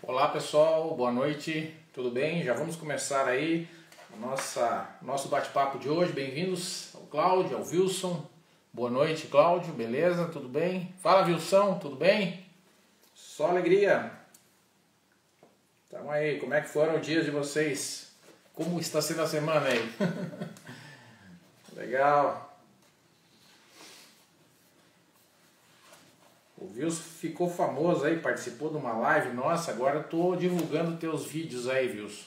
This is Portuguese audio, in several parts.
Olá pessoal, boa noite, tudo bem? Já vamos começar aí nosso bate-papo de hoje. Bem-vindos ao Cláudio, ao Wilson. Boa noite, Cláudio, beleza? Tudo bem? Fala, Wilson, tudo bem? Só alegria. Tamo aí, como é que foram os dias de vocês? Como está sendo a semana aí? Legal. O Wilson ficou famoso aí, participou de uma live. Nossa, agora eu tô divulgando teus vídeos aí, Wilson.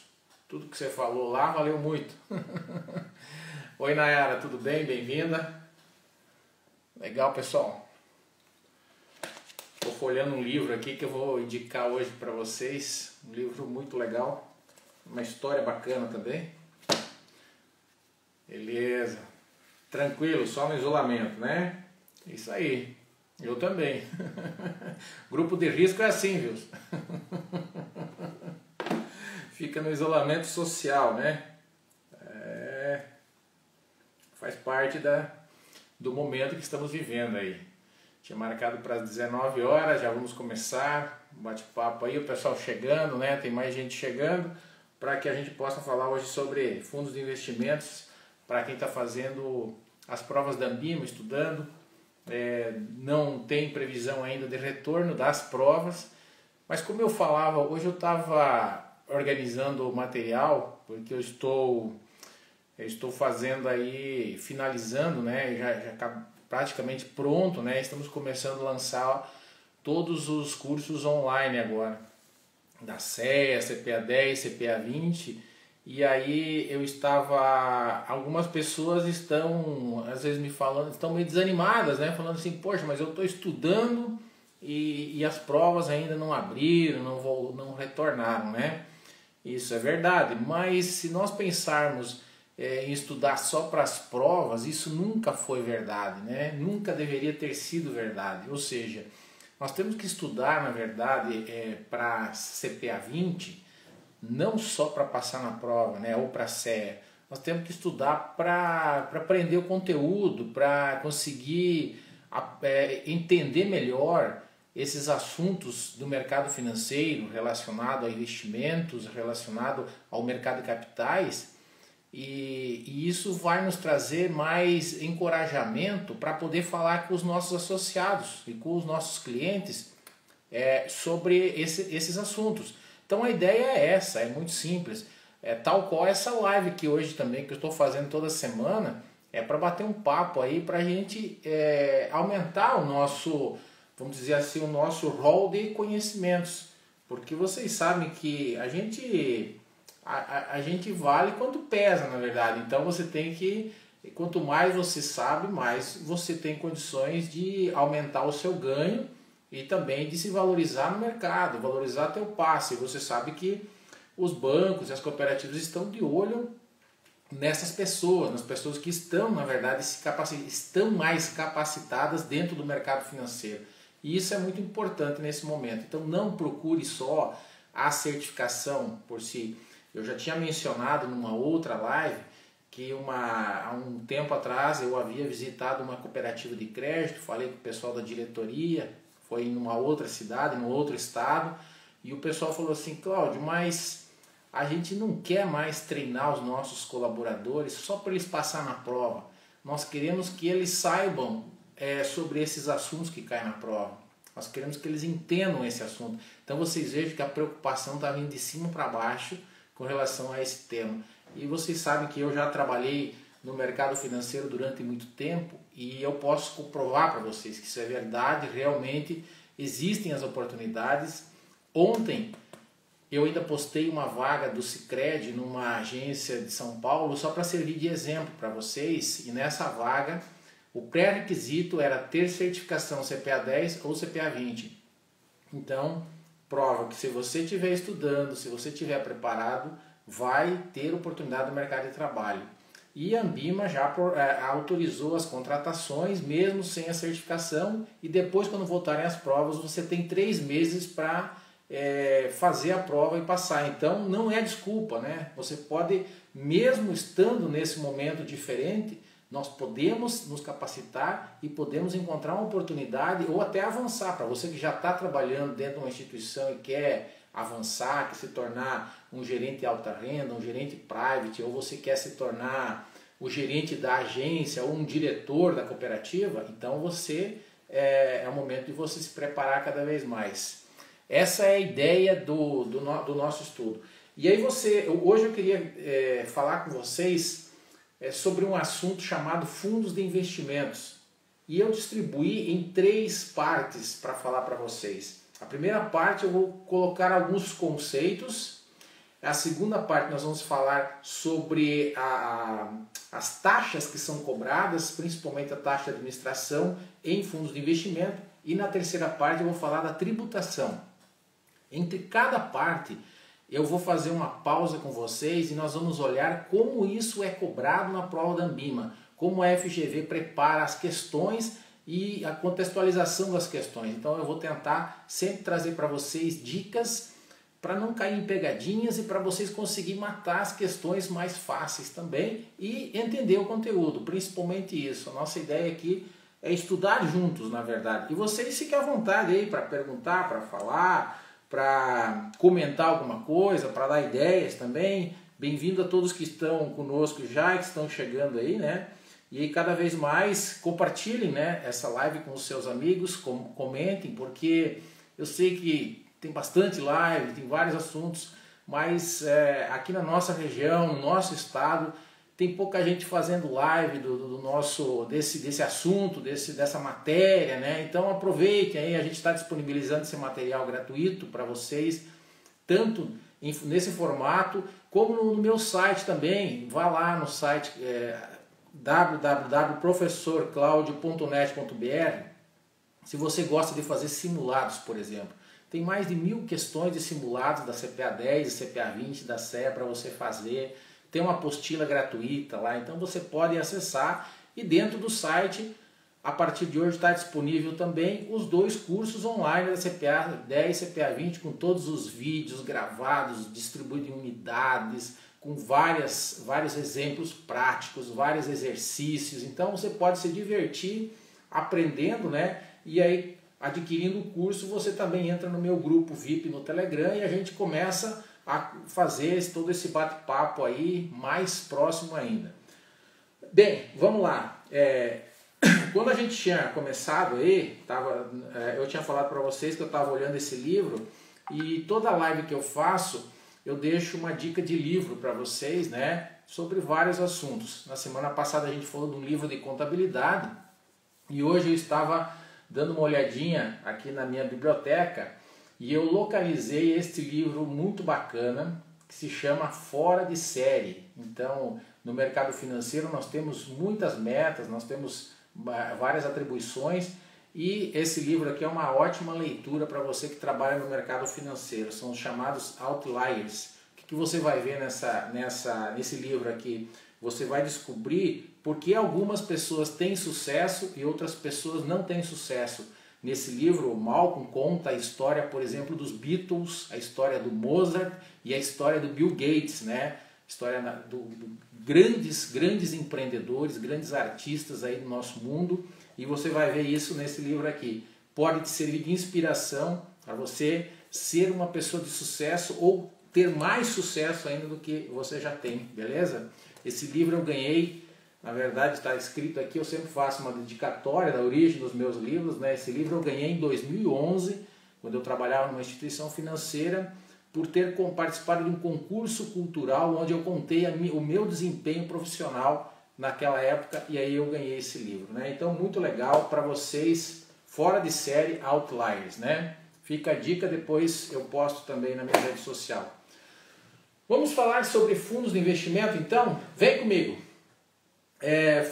Tudo que você falou lá valeu muito. Oi, Nayara, tudo bem? Bem-vinda. Legal, pessoal. Tô folhando um livro aqui que eu vou indicar hoje para vocês. Um livro muito legal. Uma história bacana também. Beleza. Tranquilo, só no isolamento, né? Isso aí. Eu também. Grupo de risco é assim, viu? Fica no isolamento social, né? Faz parte do momento que estamos vivendo aí. Tinha marcado para as 19 horas, já vamos começar um bate-papo aí, o pessoal chegando, né? Tem mais gente chegando, para que a gente possa falar hoje sobre fundos de investimentos, para quem está fazendo as provas da Ambima, estudando. Não tem previsão ainda de retorno das provas, mas como eu falava, hoje eu estava organizando o material, porque eu estou fazendo aí, finalizando, né, já está praticamente pronto, né, estamos começando a lançar todos os cursos online agora, da CEA, CPA 10, CPA 20, e aí algumas pessoas estão, às vezes me falando, estão meio desanimadas, né? Falando assim, poxa, mas eu estou estudando e as provas ainda não abriram, não retornaram, né? Isso é verdade, mas se nós pensarmos em estudar só para as provas, isso nunca foi verdade, né? Nunca deveria ter sido verdade, ou seja, nós temos que estudar, na verdade, para CPA 20, não só para passar na prova, né, ou para a CEA. Nós temos que estudar para aprender o conteúdo, para conseguir entender melhor esses assuntos do mercado financeiro relacionado a investimentos, relacionado ao mercado de capitais, e isso vai nos trazer mais encorajamento para poder falar com os nossos associados e com os nossos clientes sobre esses assuntos. Então a ideia é essa, é muito simples. Tal qual essa live que hoje também, que eu estou fazendo toda semana, é para bater um papo aí, para a gente aumentar o nosso, vamos dizer assim, o nosso rol de conhecimentos. Porque vocês sabem que a gente vale quanto pesa, na verdade. Então você tem que, quanto mais você sabe, mais você tem condições de aumentar o seu ganho e também de se valorizar no mercado, valorizar teu passe. Você sabe que os bancos e as cooperativas estão de olho nessas pessoas, nas pessoas que estão, na verdade, estão mais capacitadas dentro do mercado financeiro. E isso é muito importante nesse momento. Então não procure só a certificação por si. Eu já tinha mencionado numa outra live que há um tempo atrás eu havia visitado uma cooperativa de crédito, falei com o pessoal da diretoria, foi em uma outra cidade, em um outro estado, e o pessoal falou assim, Cláudio, mas a gente não quer mais treinar os nossos colaboradores só para eles passar na prova. Nós queremos que eles saibam sobre esses assuntos que caem na prova. Nós queremos que eles entendam esse assunto. Então vocês vejam que a preocupação está vindo de cima para baixo com relação a esse tema. E vocês sabem que eu já trabalhei no mercado financeiro durante muito tempo e eu posso comprovar para vocês que isso é verdade, realmente existem as oportunidades. Ontem eu ainda postei uma vaga do Sicredi numa agência de São Paulo só para servir de exemplo para vocês, e nessa vaga o pré-requisito era ter certificação CPA 10 ou CPA 20. Então prova que se você estiver estudando, se você estiver preparado, vai ter oportunidade no mercado de trabalho. E a Ambima já autorizou as contratações mesmo sem a certificação, e depois, quando voltarem as provas, você tem 3 meses para fazer a prova e passar. Então não é desculpa, né? Você pode, mesmo estando nesse momento diferente, nós podemos nos capacitar e podemos encontrar uma oportunidade ou até avançar. Para você que já está trabalhando dentro de uma instituição e quer avançar, quer se tornar um gerente de alta renda, um gerente private, ou você quer se tornar o gerente da agência ou um diretor da cooperativa, então é o momento de você se preparar cada vez mais. Essa é a ideia do nosso estudo. E aí hoje eu queria falar com vocês sobre um assunto chamado fundos de investimentos. E eu distribuí em 3 partes para falar para vocês. A primeira parte eu vou colocar alguns conceitos. A segunda parte nós vamos falar sobre as taxas que são cobradas, principalmente a taxa de administração em fundos de investimento. E na terceira parte eu vou falar da tributação. Entre cada parte eu vou fazer uma pausa com vocês e nós vamos olhar como isso é cobrado na prova da Ambima, como a FGV prepara as questões e a contextualização das questões. Então eu vou tentar sempre trazer para vocês dicas para não cair em pegadinhas e para vocês conseguirem matar as questões mais fáceis também e entender o conteúdo, principalmente isso. A nossa ideia aqui é estudar juntos, na verdade. E vocês fiquem à vontade aí para perguntar, para falar, para comentar alguma coisa, para dar ideias também. Bem-vindo a todos que estão conosco já e que estão chegando aí, né? E aí cada vez mais compartilhem, né, essa live com os seus amigos, comentem, porque eu sei que tem bastante live, tem vários assuntos, mas aqui na nossa região, no nosso estado, tem pouca gente fazendo live desse assunto, dessa matéria, né? Então aproveitem aí, a gente está disponibilizando esse material gratuito para vocês, tanto nesse formato, como no meu site também. Vá lá no site www.professorclaudio.net.br. se você gosta de fazer simulados, por exemplo. Tem mais de 1000 questões de simulados da CPA 10, CPA 20, da CEA para você fazer. Tem uma apostila gratuita lá, então você pode acessar. E dentro do site, a partir de hoje está disponível também os 2 cursos online da CPA 10 e CPA 20, com todos os vídeos gravados, distribuídos em unidades, com vários exemplos práticos, vários exercícios. Então você pode se divertir aprendendo, né? E aí, adquirindo o curso, você também entra no meu grupo VIP no Telegram e a gente começa a fazer todo esse bate-papo aí mais próximo ainda. Bem, vamos lá. Quando a gente tinha começado aí, eu tinha falado para vocês que eu estava olhando esse livro e toda live que eu faço, eu deixo uma dica de livro para vocês, né, sobre vários assuntos. Na semana passada a gente falou de um livro de contabilidade e hoje eu estava dando uma olhadinha aqui na minha biblioteca e eu localizei este livro muito bacana que se chama Fora de Série. Então, no mercado financeiro nós temos muitas metas, nós temos várias atribuições e esse livro aqui é uma ótima leitura para você que trabalha no mercado financeiro. São os chamados outliers. O que você vai ver nesse livro aqui? Você vai descobrir por que algumas pessoas têm sucesso e outras pessoas não têm sucesso. Nesse livro, o Malcolm conta a história, por exemplo, dos Beatles, a história do Mozart e a história do Bill Gates, né? História do grandes empreendedores, grandes artistas aí do nosso mundo. E você vai ver isso nesse livro aqui. Pode te servir de inspiração para você ser uma pessoa de sucesso ou ter mais sucesso ainda do que você já tem, beleza? Esse livro eu ganhei, na verdade está escrito aqui, eu sempre faço uma dedicatória da origem dos meus livros, né? Esse livro eu ganhei em 2011, quando eu trabalhava numa instituição financeira, por ter participado de um concurso cultural onde eu contei o meu desempenho profissional naquela época e aí eu ganhei esse livro, né? Então muito legal para vocês, Fora de Série, Outliers, né? Fica a dica, depois eu posto também na minha rede social. Vamos falar sobre fundos de investimento então? Vem comigo!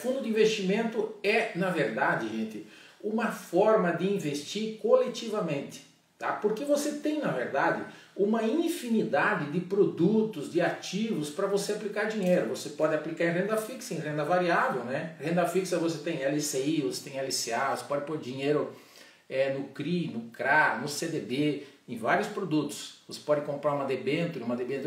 Fundo de investimento é, na verdade, gente, uma forma de investir coletivamente, tá? Porque você tem, na verdade, uma infinidade de produtos, de ativos para você aplicar dinheiro. Você pode aplicar em renda fixa, em renda variável, né? Renda fixa você tem LCI, você tem LCA, você pode pôr dinheiro no CRI, no CRA, no CDB, em vários produtos. Você pode comprar uma debênture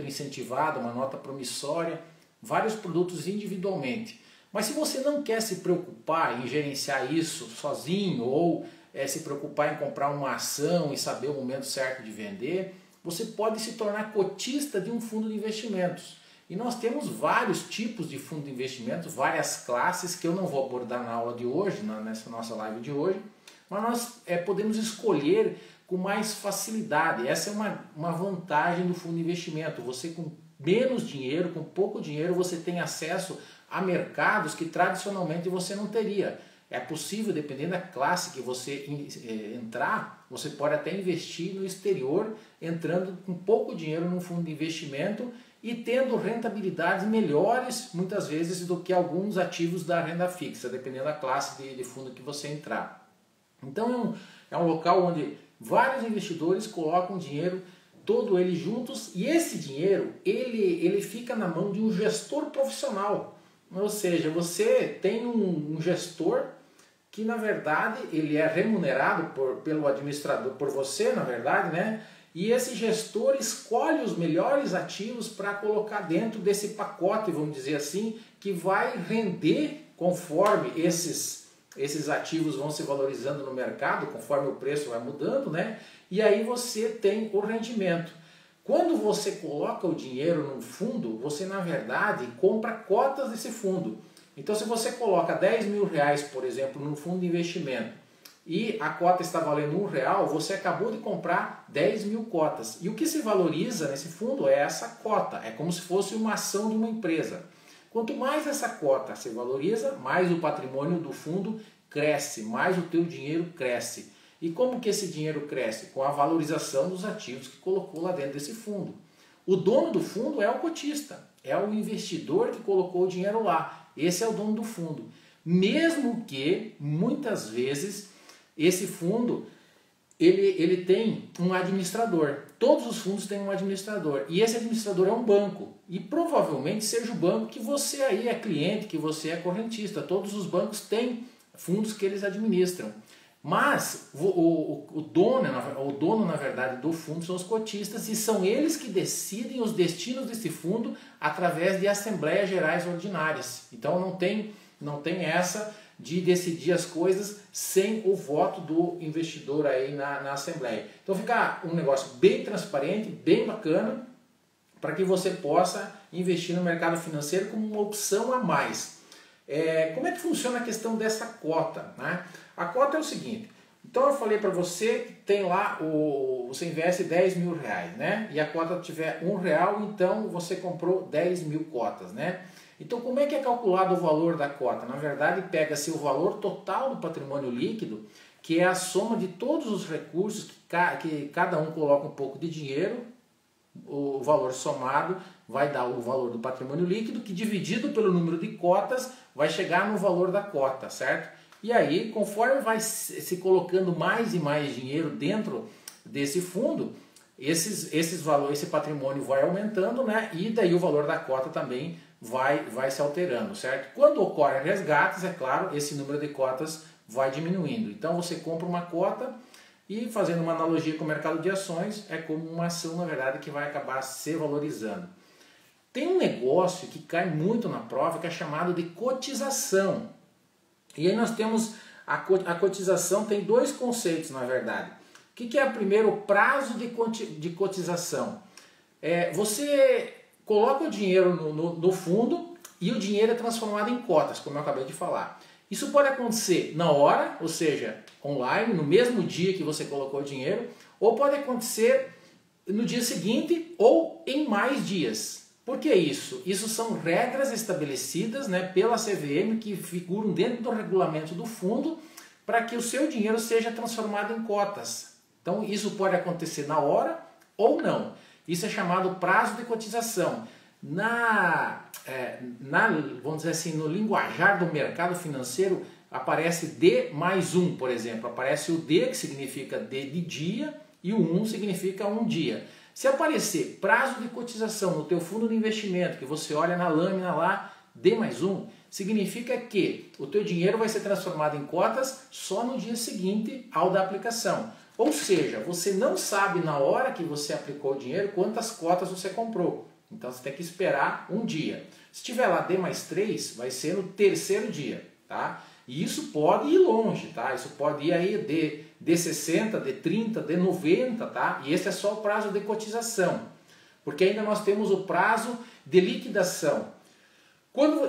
incentivada, uma nota promissória, vários produtos individualmente. Mas se você não quer se preocupar em gerenciar isso sozinho ou se preocupar em comprar uma ação e saber o momento certo de vender, você pode se tornar cotista de um fundo de investimentos. E nós temos vários tipos de fundo de investimentos, várias classes que eu não vou abordar na aula de hoje, nessa nossa live de hoje, mas nós podemos escolher com mais facilidade. Essa é uma vantagem do fundo de investimento. Você com menos dinheiro, com pouco dinheiro, você tem acesso a mercados que tradicionalmente você não teria. É possível, dependendo da classe que você entrar, você pode até investir no exterior, entrando com pouco dinheiro num fundo de investimento e tendo rentabilidades melhores, muitas vezes, do que alguns ativos da renda fixa, dependendo da classe de fundo que você entrar. Então é um local onde vários investidores colocam dinheiro, todo ele juntos, e esse dinheiro ele fica na mão de um gestor profissional. Ou seja, você tem um gestor que na verdade ele é remunerado pelo administrador, por você na verdade, né? E esse gestor escolhe os melhores ativos para colocar dentro desse pacote, vamos dizer assim, que vai render conforme esses ativos vão se valorizando no mercado, conforme o preço vai mudando, né? E aí você tem o rendimento. Quando você coloca o dinheiro num fundo, você na verdade compra cotas desse fundo. Então se você coloca 10 mil reais, por exemplo, num fundo de investimento e a cota está valendo R$1, você acabou de comprar 10 mil cotas. E o que se valoriza nesse fundo é essa cota, é como se fosse uma ação de uma empresa. Quanto mais essa cota se valoriza, mais o patrimônio do fundo cresce, mais o teu dinheiro cresce. E como que esse dinheiro cresce? Com a valorização dos ativos que colocou lá dentro desse fundo. O dono do fundo é o cotista, é o investidor que colocou o dinheiro lá. Esse é o dono do fundo. Mesmo que, muitas vezes, esse fundo ele tem um administrador. Todos os fundos têm um administrador. E esse administrador é um banco. E provavelmente seja o banco que você aí é cliente, que você é correntista. Todos os bancos têm fundos que eles administram. Mas o dono, na verdade, do fundo são os cotistas e são eles que decidem os destinos desse fundo através de assembleias gerais ordinárias. Então não tem essa de decidir as coisas sem o voto do investidor aí na assembleia. Então fica um negócio bem transparente, bem bacana, para que você possa investir no mercado financeiro como uma opção a mais. Como é que funciona a questão dessa cota, né? A cota é o seguinte, então eu falei para você que tem lá, você investe 10 mil reais, né? E a cota tiver R$1, então você comprou 10 mil cotas, né? Então como é que é calculado o valor da cota? Na verdade pega-se o valor total do patrimônio líquido, que é a soma de todos os recursos que cada um coloca um pouco de dinheiro, o valor somado vai dar o valor do patrimônio líquido, que dividido pelo número de cotas vai chegar no valor da cota, certo? E aí, conforme vai se colocando mais e mais dinheiro dentro desse fundo, esse patrimônio vai aumentando, né? E daí o valor da cota também vai se alterando, certo? Quando ocorrem resgates, é claro, esse número de cotas vai diminuindo. Então você compra uma cota e, fazendo uma analogia com o mercado de ações, é como uma ação, na verdade, que vai acabar se valorizando. Tem um negócio que cai muito na prova que é chamado de cotização. E aí nós temos a cotização, tem dois conceitos na verdade. O que é primeiro o prazo de cotização? Você coloca o dinheiro no fundo e o dinheiro é transformado em cotas, como eu acabei de falar. Isso pode acontecer na hora, ou seja, online, no mesmo dia que você colocou o dinheiro, ou pode acontecer no dia seguinte ou em mais dias. Por que isso? Isso são regras estabelecidas, né, pela CVM que figuram dentro do regulamento do fundo para que o seu dinheiro seja transformado em cotas. Então isso pode acontecer na hora ou não. Isso é chamado prazo de cotização. Vamos dizer assim, no linguajar do mercado financeiro aparece D+1, por exemplo. Aparece o D, que significa D de dia, e o 1 significa um dia. Se aparecer prazo de cotização no teu fundo de investimento, que você olha na lâmina lá, D+1, significa que o teu dinheiro vai ser transformado em cotas só no dia seguinte ao da aplicação. Ou seja, você não sabe na hora que você aplicou o dinheiro quantas cotas você comprou. Então você tem que esperar um dia. Se tiver lá D+3, vai ser no terceiro dia, tá? E isso pode ir longe, tá? Isso pode ir aí de 60, de 30, de 90, tá? E esse é só o prazo de cotização. Porque ainda nós temos o prazo de liquidação.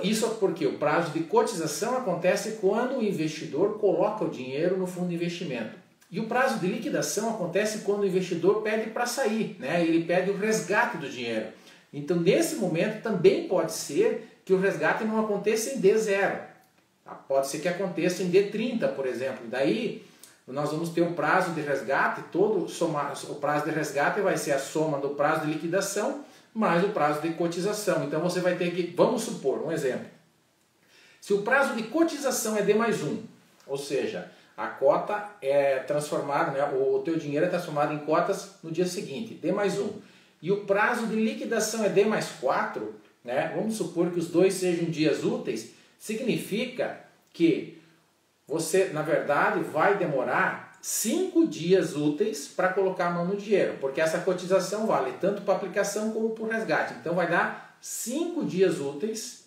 Isso porque o prazo de cotização acontece quando o investidor coloca o dinheiro no fundo de investimento. E o prazo de liquidação acontece quando o investidor pede para sair, né? Ele pede o resgate do dinheiro. Então, nesse momento, também pode ser que o resgate não aconteça em D0. Tá? Pode ser que aconteça em D30, por exemplo. Daí, nós vamos ter um prazo de resgate, o prazo de resgate vai ser a soma do prazo de liquidação mais o prazo de cotização. Então, você vai ter que, vamos supor, um exemplo. Se o prazo de cotização é D+1, ou seja, a cota é transformada, né, o teu dinheiro é transformado em cotas no dia seguinte, D+1. E o prazo de liquidação é D+4, né, vamos supor que os dois sejam dias úteis, significa que você, na verdade, vai demorar 5 dias úteis para colocar a mão no dinheiro, porque essa cotização vale tanto para aplicação como para o resgate. Então vai dar 5 dias úteis,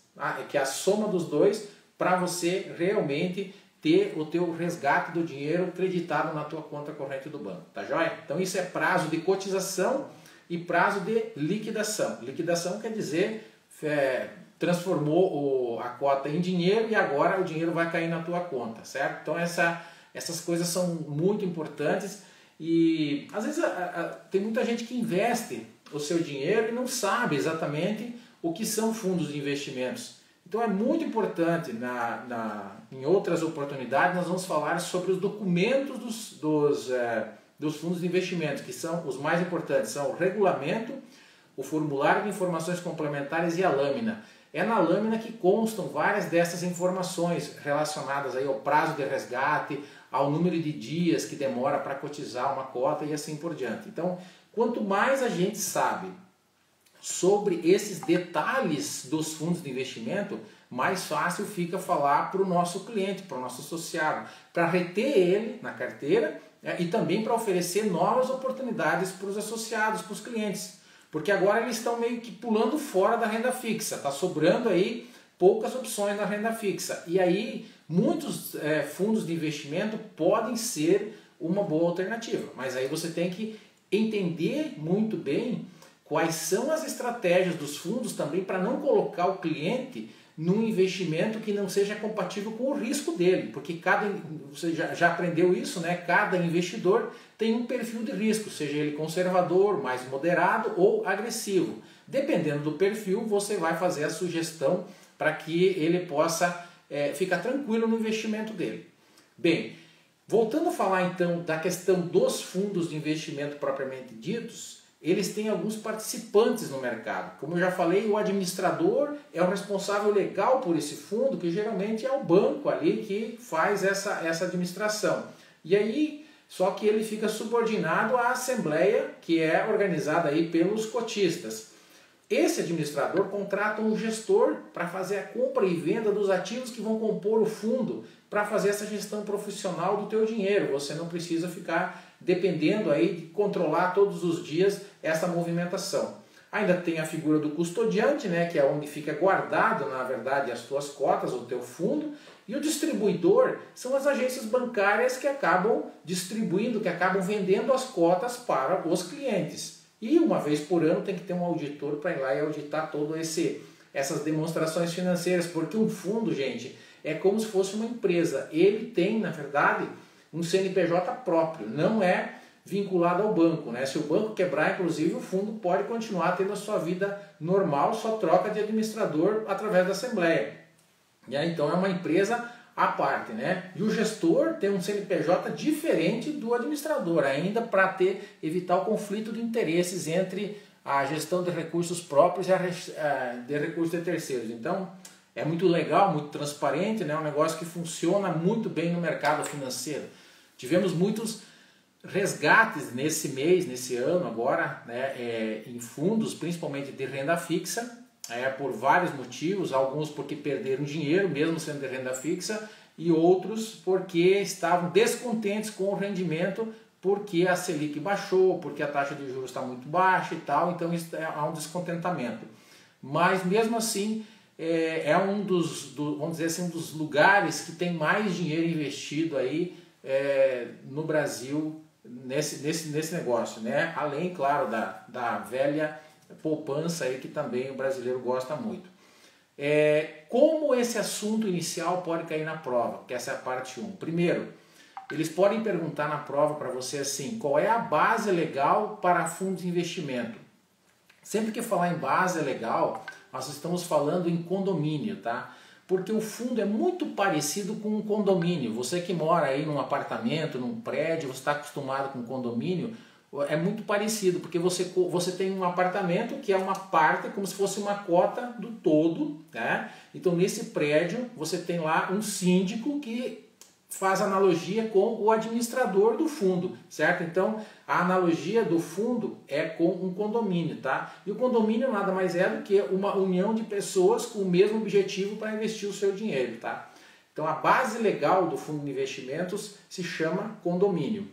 que é a soma dos dois, para você realmente ter o teu resgate do dinheiro creditado na tua conta corrente do banco, tá joia? Então isso é prazo de cotização e prazo de liquidação. Liquidação quer dizer, transformou a cota em dinheiro e agora o dinheiro vai cair na tua conta, certo? Então essas coisas são muito importantes e às vezes tem muita gente que investe o seu dinheiro e não sabe exatamente o que são fundos de investimentos. Então é muito importante, em outras oportunidades nós vamos falar sobre os documentos dos fundos de investimento, que são os mais importantes, são o regulamento, o formulário de informações complementares e a lâmina. É na lâmina que constam várias dessas informações relacionadas aí ao prazo de resgate, ao número de dias que demora para cotizar uma cota e assim por diante. Então, quanto mais a gente sabe sobre esses detalhes dos fundos de investimento, mais fácil fica falar para o nosso cliente, para o nosso associado, para reter ele na carteira, e também para oferecer novas oportunidades para os associados, para os clientes. Porque agora eles estão meio que pulando fora da renda fixa, está sobrando aí poucas opções na renda fixa. E aí muitos fundos de investimento podem ser uma boa alternativa, mas aí você tem que entender muito bem quais são as estratégias dos fundos também para não colocar o cliente num investimento que não seja compatível com o risco dele, porque você já aprendeu isso, né? Cada investidor tem um perfil de risco, seja ele conservador, mais moderado ou agressivo. Dependendo do perfil, você vai fazer a sugestão para que ele possa ficar tranquilo no investimento dele. Bem, voltando a falar então da questão dos fundos de investimento propriamente ditos, eles têm alguns participantes no mercado. Como eu já falei, o administrador é o responsável legal por esse fundo, que geralmente é o banco ali que faz essa administração. E aí, só que ele fica subordinado à assembleia, que é organizada aí pelos cotistas. Esse administrador contrata um gestor para fazer a compra e venda dos ativos que vão compor o fundo, para fazer essa gestão profissional do teu dinheiro. Você não precisa ficar dependendo aí de controlar todos os dias essa movimentação. Ainda tem a figura do custodiante, né, que é onde fica guardado, na verdade, as tuas cotas, o teu fundo, e o distribuidor são as agências bancárias que acabam distribuindo, que acabam vendendo as cotas para os clientes. E uma vez por ano tem que ter um auditor para ir lá e auditar todas essas demonstrações financeiras, porque um fundo, gente, é como se fosse uma empresa. Ele tem, na verdade, um CNPJ próprio, não é vinculado ao banco, né? Se o banco quebrar, inclusive, o fundo pode continuar tendo a sua vida normal, só troca de administrador através da assembleia. E aí, então é uma empresa à parte, né? E o gestor tem um CNPJ diferente do administrador, ainda para evitar o conflito de interesses entre a gestão de recursos próprios e a de recursos de terceiros. Então, é muito legal, muito transparente, né? Um negócio que funciona muito bem no mercado financeiro. Tivemos muitos resgates nesse mês, nesse ano agora, né? Em fundos, principalmente de renda fixa, por vários motivos, alguns porque perderam dinheiro, mesmo sendo de renda fixa, e outros porque estavam descontentes com o rendimento, porque a Selic baixou, porque a taxa de juros está muito baixa e tal, então há um descontentamento. Mas mesmo assim, é um vamos dizer assim, um dos lugares que tem mais dinheiro investido aí no Brasil nesse negócio, né? Além, claro, da velha poupança aí que também o brasileiro gosta muito. Como esse assunto inicial pode cair na prova? Que essa é a parte 1. Primeiro, eles podem perguntar na prova para você assim, qual é a base legal para fundos de investimento? Sempre que falar em base legal, nós estamos falando em condomínio, tá? Porque o fundo é muito parecido com um condomínio. Você que mora aí num apartamento, num prédio, você está acostumado com condomínio, é muito parecido, porque você tem um apartamento que é uma parte, como se fosse uma cota do todo, né? Então nesse prédio você tem lá um síndico que faz analogia com o administrador do fundo, certo? Então a analogia do fundo é com um condomínio, tá? E o condomínio nada mais é do que uma união de pessoas com o mesmo objetivo para investir o seu dinheiro, tá? Então a base legal do fundo de investimentos se chama condomínio.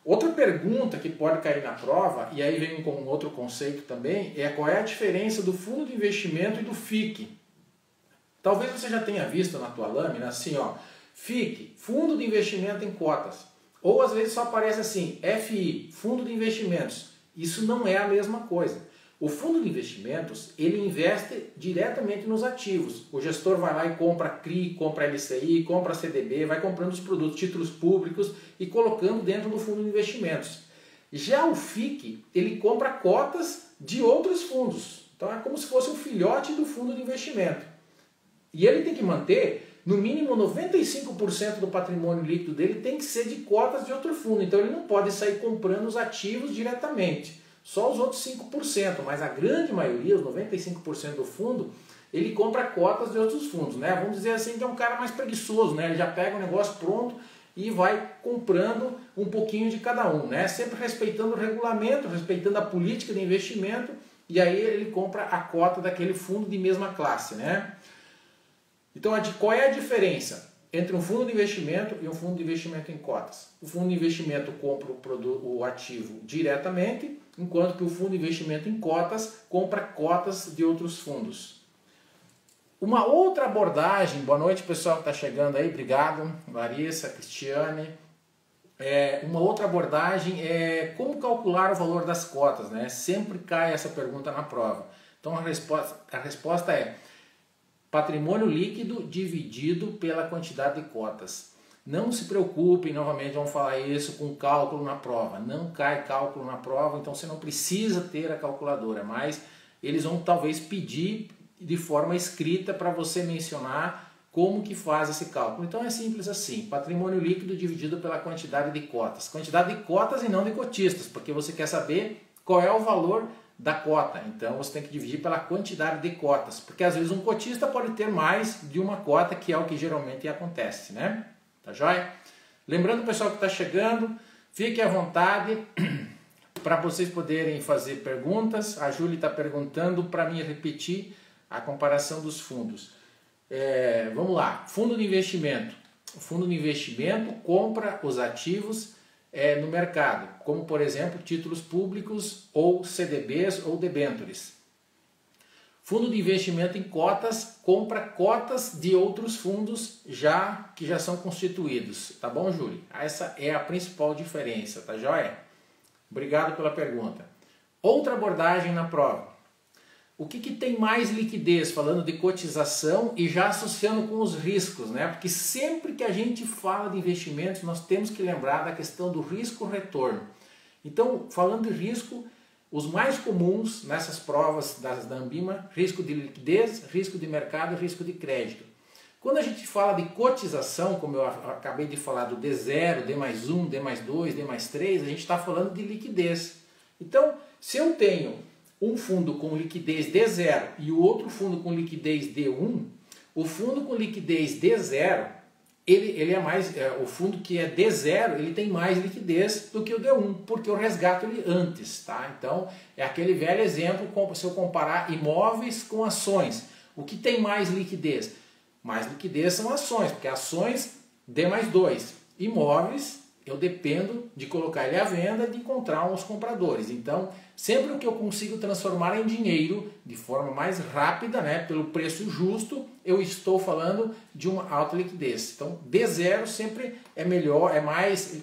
Outra pergunta que pode cair na prova, e aí vem com um outro conceito também, é qual é a diferença do fundo de investimento e do FIC. Talvez você já tenha visto na tua lâmina assim, ó, FIC, Fundo de Investimento em Cotas. Ou às vezes só aparece assim, FI, Fundo de Investimentos. Isso não é a mesma coisa. O fundo de investimentos, ele investe diretamente nos ativos. O gestor vai lá e compra CRI, compra LCI, compra CDB, vai comprando os produtos, títulos públicos e colocando dentro do fundo de investimentos. Já o FIC, ele compra cotas de outros fundos. Então é como se fosse um filhote do fundo de investimento. E ele tem que manter, no mínimo 95% do patrimônio líquido dele tem que ser de cotas de outro fundo. Então ele não pode sair comprando os ativos diretamente. Só os outros 5%, mas a grande maioria, os 95% do fundo, ele compra cotas de outros fundos, né? Vamos dizer assim que é um cara mais preguiçoso, né? Ele já pega o negócio pronto e vai comprando um pouquinho de cada um, né? Sempre respeitando o regulamento, respeitando a política de investimento, e aí ele compra a cota daquele fundo de mesma classe, né? Então, qual é a diferença entre um fundo de investimento e um fundo de investimento em cotas? O fundo de investimento compra o ativo diretamente, enquanto que o fundo de investimento em cotas compra cotas de outros fundos. Uma outra abordagem, boa noite pessoal que está chegando aí, obrigado, Larissa, Cristiane. Uma outra abordagem é como calcular o valor das cotas, né? Sempre cai essa pergunta na prova. Então a resposta é patrimônio líquido dividido pela quantidade de cotas. Não se preocupem, novamente vamos falar isso, com cálculo na prova. Não cai cálculo na prova, então você não precisa ter a calculadora, mas eles vão talvez pedir de forma escrita para você mencionar como que faz esse cálculo. Então é simples assim, patrimônio líquido dividido pela quantidade de cotas. Quantidade de cotas e não de cotistas, porque você quer saber qual é o valor da cota. Então você tem que dividir pela quantidade de cotas, porque às vezes um cotista pode ter mais de uma cota, que é o que geralmente acontece, né? Tá joia? Lembrando, pessoal que está chegando, fique à vontade para vocês poderem fazer perguntas. A Júlia está perguntando para mim repetir a comparação dos fundos. Vamos lá. Fundo de investimento. O fundo de investimento compra os ativos no mercado, como por exemplo títulos públicos ou CDBs ou debêntures. Fundo de investimento em cotas compra cotas de outros fundos que já são constituídos. Tá bom, Júlio? Essa é a principal diferença, tá joia? Obrigado pela pergunta. Outra abordagem na prova. O que tem mais liquidez, falando de cotização e já associando com os riscos, né? Porque sempre que a gente fala de investimentos, nós temos que lembrar da questão do risco-retorno. Então, falando de risco, os mais comuns nessas provas da Anbima, risco de liquidez, risco de mercado e risco de crédito. Quando a gente fala de cotização, como eu acabei de falar do D0, D+1, D+2, D+3, a gente está falando de liquidez. Então, se eu tenho um fundo com liquidez D0 e o outro fundo com liquidez D1, o fundo com liquidez D0, ele é mais, o fundo que é D0, ele tem mais liquidez do que o D1, porque eu resgato ele antes, tá? Então, é aquele velho exemplo, se eu comparar imóveis com ações. O que tem mais liquidez? Mais liquidez são ações, porque ações D+2, imóveis eu dependo de colocar ele à venda e de encontrar uns compradores. Então, sempre o que eu consigo transformar em dinheiro de forma mais rápida, né, pelo preço justo, eu estou falando de uma alta liquidez. Então, D0 sempre é melhor,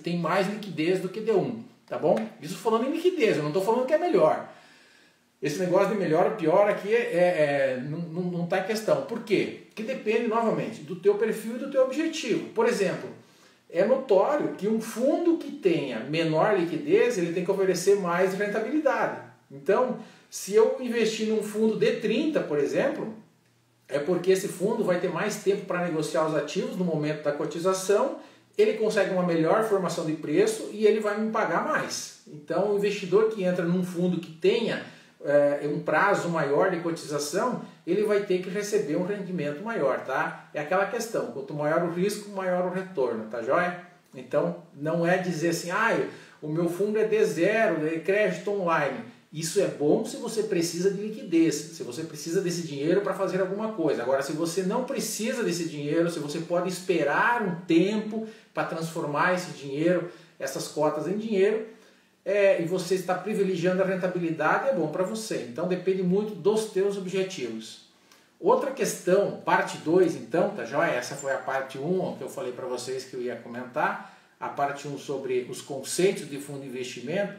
tem mais liquidez do que D1, tá bom? Isso falando em liquidez, eu não estou falando que é melhor. Esse negócio de melhor ou pior aqui não está em questão. Por quê? Porque depende, novamente, do teu perfil e do teu objetivo. Por exemplo, é notório que um fundo que tenha menor liquidez, ele tem que oferecer mais rentabilidade. Então, se eu investir num fundo D30, por exemplo, é porque esse fundo vai ter mais tempo para negociar os ativos no momento da cotização, ele consegue uma melhor formação de preço e ele vai me pagar mais. Então, o investidor que entra num fundo que tenha um prazo maior de cotização, ele vai ter que receber um rendimento maior, tá? É aquela questão, quanto maior o risco, maior o retorno, tá joia? Então, não é dizer assim, o meu fundo é D0, é crédito online. Isso é bom se você precisa de liquidez, se você precisa desse dinheiro para fazer alguma coisa. Agora, se você não precisa desse dinheiro, se você pode esperar um tempo para transformar esse dinheiro, essas cotas em dinheiro, e você está privilegiando a rentabilidade, é bom para você. Então depende muito dos teus objetivos. Outra questão, parte 2 então, tá joia? Essa foi a parte 1 que eu falei para vocês que eu ia comentar. A parte 1 sobre os conceitos de fundo de investimento.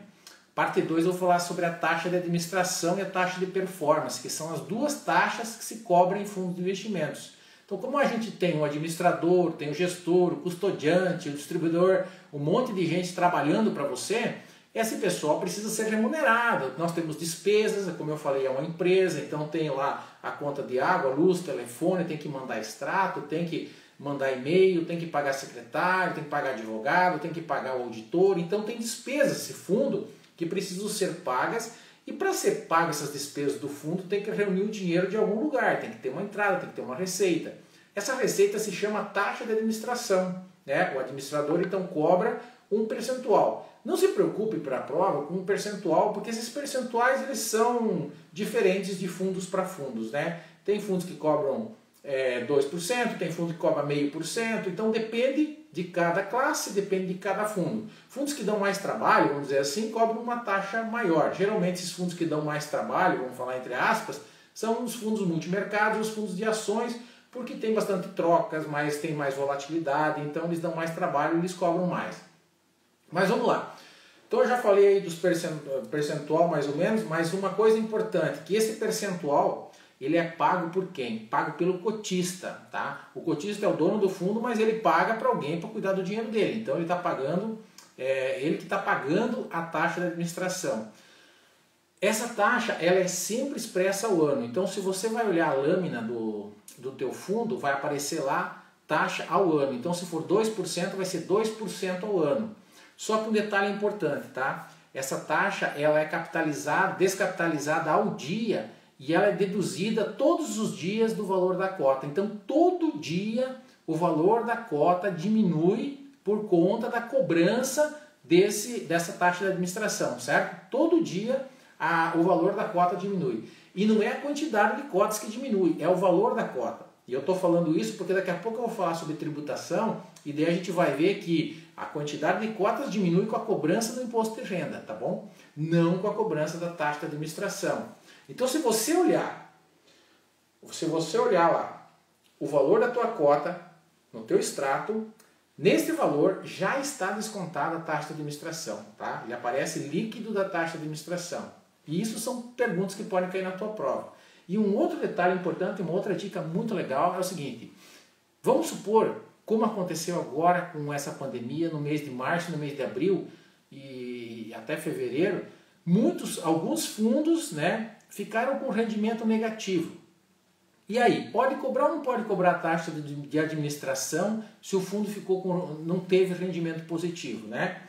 Parte 2 eu vou falar sobre a taxa de administração e a taxa de performance, que são as duas taxas que se cobram em fundos de investimentos. Então, como a gente tem o administrador, tem o gestor, o custodiante, o distribuidor, um monte de gente trabalhando para você, esse pessoal precisa ser remunerado. Nós temos despesas, como eu falei, é uma empresa, então tem lá a conta de água, luz, telefone, tem que mandar extrato, tem que mandar e-mail, tem que pagar secretário, tem que pagar advogado, tem que pagar o auditor. Então tem despesas esse fundo que precisam ser pagas, e para ser pagas essas despesas do fundo tem que reunir o dinheiro de algum lugar, tem que ter uma entrada, tem que ter uma receita. Essa receita se chama taxa de administração, né? O administrador então cobra um percentual. Não se preocupe para a prova com um percentual, porque esses percentuais eles são diferentes de fundos para fundos, né? Tem fundos que cobram 2%, tem fundo que cobra 0,5%, então depende de cada classe, depende de cada fundo. Fundos que dão mais trabalho, vamos dizer assim, cobram uma taxa maior. Geralmente esses fundos que dão mais trabalho, vamos falar entre aspas, são os fundos multimercados, os fundos de ações, porque tem bastante trocas, mas tem mais volatilidade, então eles dão mais trabalho e eles cobram mais. Mas vamos lá. Então eu já falei aí dos percentual mais ou menos, mas uma coisa importante, que esse percentual ele é pago por quem? Pago pelo cotista, tá? O cotista é o dono do fundo, mas ele paga para alguém para cuidar do dinheiro dele. Então ele está pagando, ele que está pagando a taxa de administração. Essa taxa ela é sempre expressa ao ano. Então se você vai olhar a lâmina do teu fundo, vai aparecer lá taxa ao ano. Então se for 2%, vai ser 2% ao ano. Só que um detalhe importante, tá? Essa taxa ela é descapitalizada ao dia e ela é deduzida todos os dias do valor da cota. Então todo dia o valor da cota diminui por conta da cobrança dessa taxa de administração, certo? Todo dia o valor da cota diminui. E não é a quantidade de cotas que diminui, é o valor da cota. E eu estou falando isso porque daqui a pouco eu vou falar sobre tributação e daí a gente vai ver que a quantidade de cotas diminui com a cobrança do imposto de renda, tá bom? Não com a cobrança da taxa de administração. Então se você olhar lá o valor da tua cota no teu extrato, nesse valor já está descontada a taxa de administração, tá? Ele aparece líquido da taxa de administração. E isso são perguntas que podem cair na tua prova. E um outro detalhe importante, uma outra dica muito legal é o seguinte: vamos supor, como aconteceu agora com essa pandemia, no mês de março, no mês de abril e até fevereiro, alguns fundos, né, ficaram com rendimento negativo. E aí, pode cobrar ou não pode cobrar a taxa de administração se o fundo não teve rendimento positivo, né?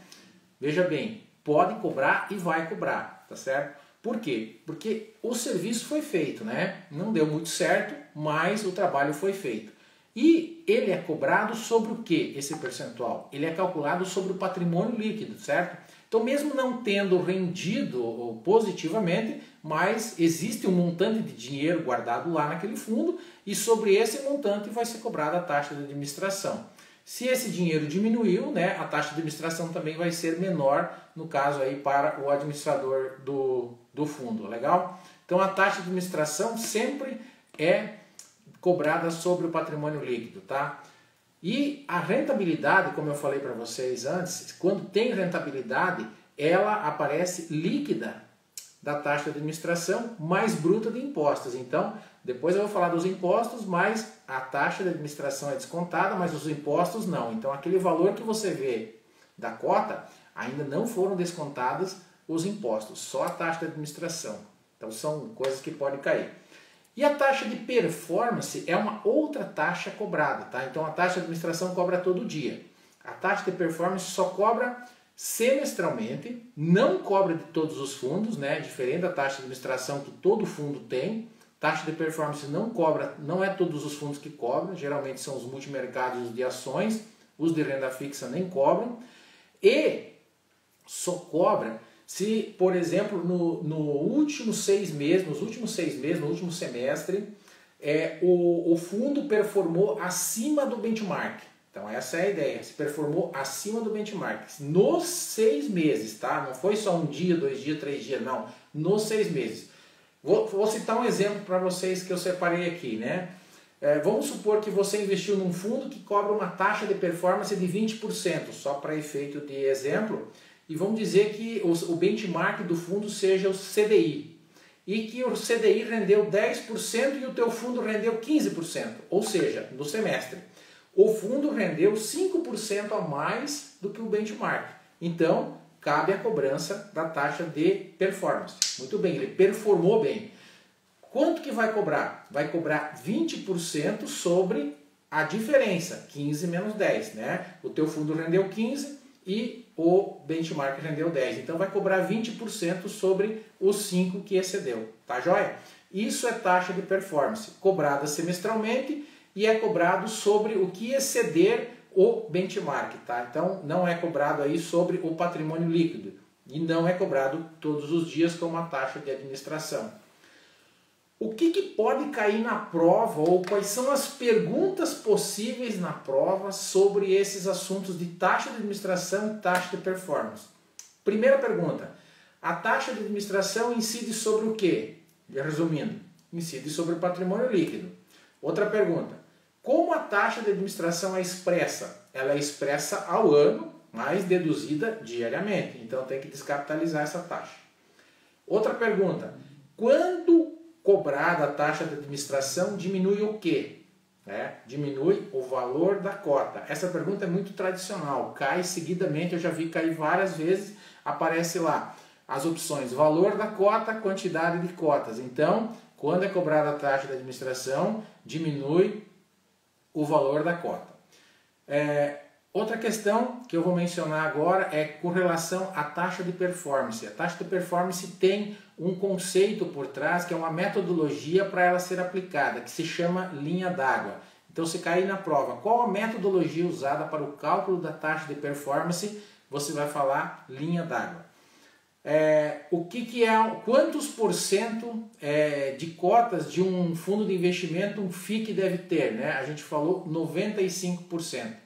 Veja bem, pode cobrar e vai cobrar, tá certo? Por quê? Porque o serviço foi feito, né? Não deu muito certo, mas o trabalho foi feito. E ele é cobrado sobre o que, esse percentual? Ele é calculado sobre o patrimônio líquido, certo? Então, mesmo não tendo rendido positivamente, mas existe um montante de dinheiro guardado lá naquele fundo e sobre esse montante vai ser cobrada a taxa de administração. Se esse dinheiro diminuiu, né, a taxa de administração também vai ser menor, no caso aí para o administrador do fundo, legal? Então a taxa de administração sempre é cobrada sobre o patrimônio líquido, tá? E a rentabilidade, como eu falei para vocês antes, quando tem rentabilidade, ela aparece líquida da taxa de administração mais bruta de impostos. Então, depois eu vou falar dos impostos, mas a taxa de administração é descontada, mas os impostos não. Então, aquele valor que você vê da cota, ainda não foram descontados os impostos, só a taxa de administração. Então, são coisas que podem cair. E a taxa de performance é uma outra taxa cobrada, tá? Então, a taxa de administração cobra todo dia. A taxa de performance só cobra semestralmente, não cobra de todos os fundos, né? Diferente da taxa de administração que todo fundo tem. Taxa de performance não cobra, não é todos os fundos que cobram, geralmente são os multimercados de ações, os de renda fixa nem cobram. E só cobra se, por exemplo, no último 6 meses, nos últimos 6 meses, no último semestre, o fundo performou acima do benchmark. Então essa é a ideia, se performou acima do benchmark. Nos 6 meses, tá? Não foi só um dia, 2 dias, 3 dias, não. Nos 6 meses. Vou citar um exemplo para vocês que eu separei aqui, né? Vamos supor que você investiu num fundo que cobra uma taxa de performance de 20%, só para efeito de exemplo. E vamos dizer que o benchmark do fundo seja o CDI. E que o CDI rendeu 10% e o teu fundo rendeu 15%. Ou seja, no semestre. O fundo rendeu 5% a mais do que o benchmark. Então, cabe a cobrança da taxa de performance. Muito bem, ele performou bem. Quanto que vai cobrar? Vai cobrar 20% sobre a diferença, 15 menos 10, né? O teu fundo rendeu 15 e o benchmark rendeu 10. Então vai cobrar 20% sobre os 5 que excedeu, tá joia? Isso é taxa de performance, cobrada semestralmente e é cobrado sobre o que exceder o benchmark, tá? Então não é cobrado aí sobre o patrimônio líquido e não é cobrado todos os dias como a taxa de administração. O que pode cair na prova ou quais são as perguntas possíveis na prova sobre esses assuntos de taxa de administração e taxa de performance? Primeira pergunta, a taxa de administração incide sobre o quê? Resumindo, incide sobre o patrimônio líquido. Outra pergunta, como a taxa de administração é expressa? Ela é expressa ao ano, mas deduzida diariamente. Então tem que descapitalizar essa taxa. Outra pergunta, quando cobrada a taxa de administração, diminui o quê? Diminui o valor da cota. Essa pergunta é muito tradicional, cai seguidamente, eu já vi cair várias vezes, aparece lá as opções valor da cota, quantidade de cotas. Então, quando é cobrada a taxa de administração, diminui o valor da cota. Outra questão que eu vou mencionar agora é com relação à taxa de performance. A taxa de performance tem um conceito por trás, que é uma metodologia para ela ser aplicada, que se chama linha d'água. Então, se cair na prova, qual a metodologia usada para o cálculo da taxa de performance, você vai falar linha d'água. Quantos por cento de cotas de um fundo de investimento um FIC deve ter? Né? A gente falou 95%.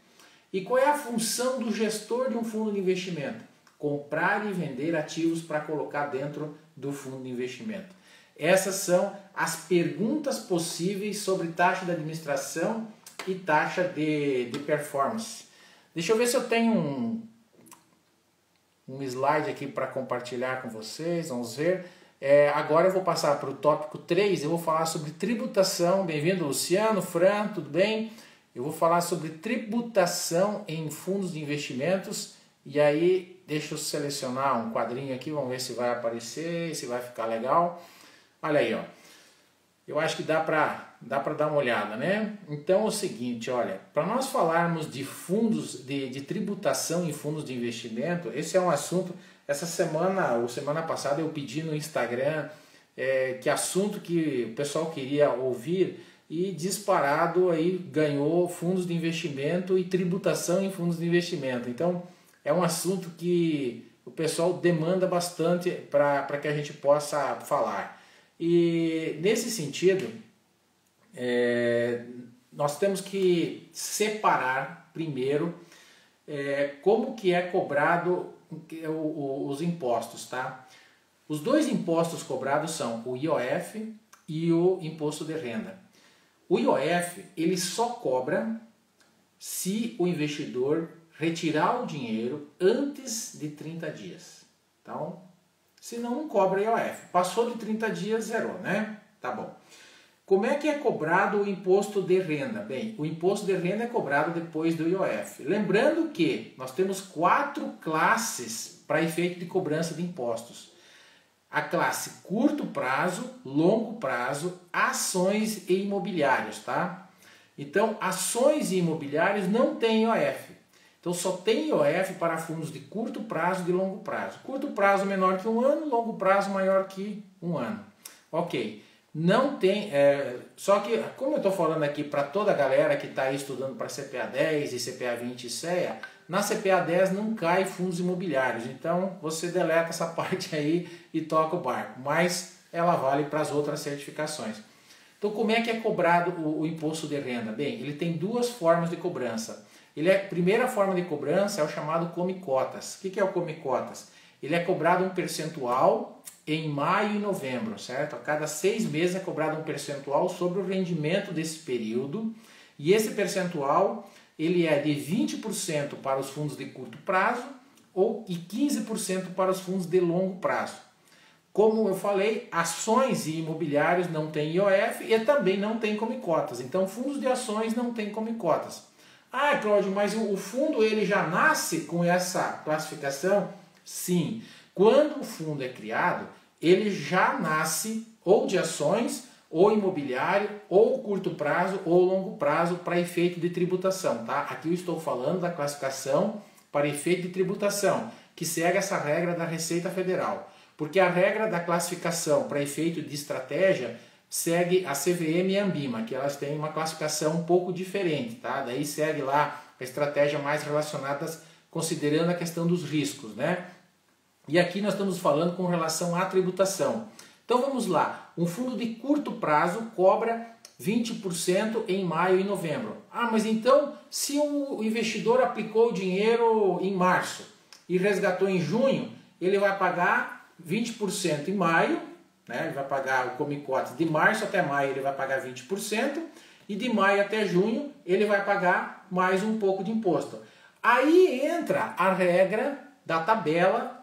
E qual é a função do gestor de um fundo de investimento? Comprar e vender ativos para colocar dentro do fundo de investimento. Essas são as perguntas possíveis sobre taxa de administração e taxa de performance. Deixa eu ver se eu tenho um slide aqui para compartilhar com vocês, vamos ver. Agora eu vou passar para o tópico 3, eu vou falar sobre tributação. Bem-vindo, Luciano, Fran, tudo bem? Eu vou falar sobre tributação em fundos de investimentos e aí deixa eu selecionar um quadrinho aqui, vamos ver se vai aparecer, se vai ficar legal. Olha aí, ó. Eu acho que dá para dar uma olhada, né? Então é o seguinte, olha, para nós falarmos de fundos, de tributação em fundos de investimento, esse é um assunto, essa semana, ou semana passada eu pedi no Instagram que assunto que o pessoal queria ouvir e disparado aí ganhou fundos de investimento e tributação em fundos de investimento. Então é um assunto que o pessoal demanda bastante para que a gente possa falar. E nesse sentido, nós temos que separar primeiro como que é cobrado os impostos, tá? Os dois impostos cobrados são o IOF e o imposto de renda. O IOF, ele só cobra se o investidor retirar o dinheiro antes de 30 dias. Então, senão não cobra IOF. Passou de 30 dias, zerou, né? Tá bom. Como é que é cobrado o imposto de renda? Bem, o imposto de renda é cobrado depois do IOF. Lembrando que nós temos 4 classes para efeito de cobrança de impostos. A classe curto prazo, longo prazo, ações e imobiliários, tá? Então, ações e imobiliários não tem IOF. Então, só tem IOF para fundos de curto prazo e de longo prazo. Curto prazo menor que 1 ano, longo prazo maior que 1 ano. Ok. Não tem, só que, como eu estou falando aqui para toda a galera que está aí estudando para CPA 10 e CPA 20 e CEA, na CPA 10 não cai fundos imobiliários, então você deleta essa parte aí e toca o barco, mas ela vale para as outras certificações. Então como é que é cobrado o imposto de renda? Bem, ele tem 2 formas de cobrança. A primeira forma de cobrança é o chamado come-cotas. O que é o come-cotas? Ele é cobrado um percentual em maio e novembro, certo? A cada 6 meses é cobrado um percentual sobre o rendimento desse período, e esse percentual ele é de 20% para os fundos de curto prazo e 15% para os fundos de longo prazo. Como eu falei, ações e imobiliários não tem IOF e também não tem come-cotas. Então, fundos de ações não tem come-cotas. Ah, Cláudio, mas o fundo ele já nasce com essa classificação? Sim. Quando o fundo é criado, ele já nasce ou de ações, ou imobiliário, ou curto prazo, ou longo prazo para efeito de tributação, tá? Aqui eu estou falando da classificação para efeito de tributação, que segue essa regra da Receita Federal. Porque a regra da classificação para efeito de estratégia segue a CVM e a Ambima, que elas têm uma classificação um pouco diferente, tá? Daí segue lá a estratégia mais relacionada, considerando a questão dos riscos, né? E aqui nós estamos falando com relação à tributação. Então vamos lá, um fundo de curto prazo cobra 20% em maio e novembro. Ah, mas então se o investidor aplicou o dinheiro em março e resgatou em junho, ele vai pagar 20% em maio, né? Ele vai pagar o come-cotas de março até maio, ele vai pagar 20%, e de maio até junho ele vai pagar mais um pouco de imposto. Aí entra a regra da tabela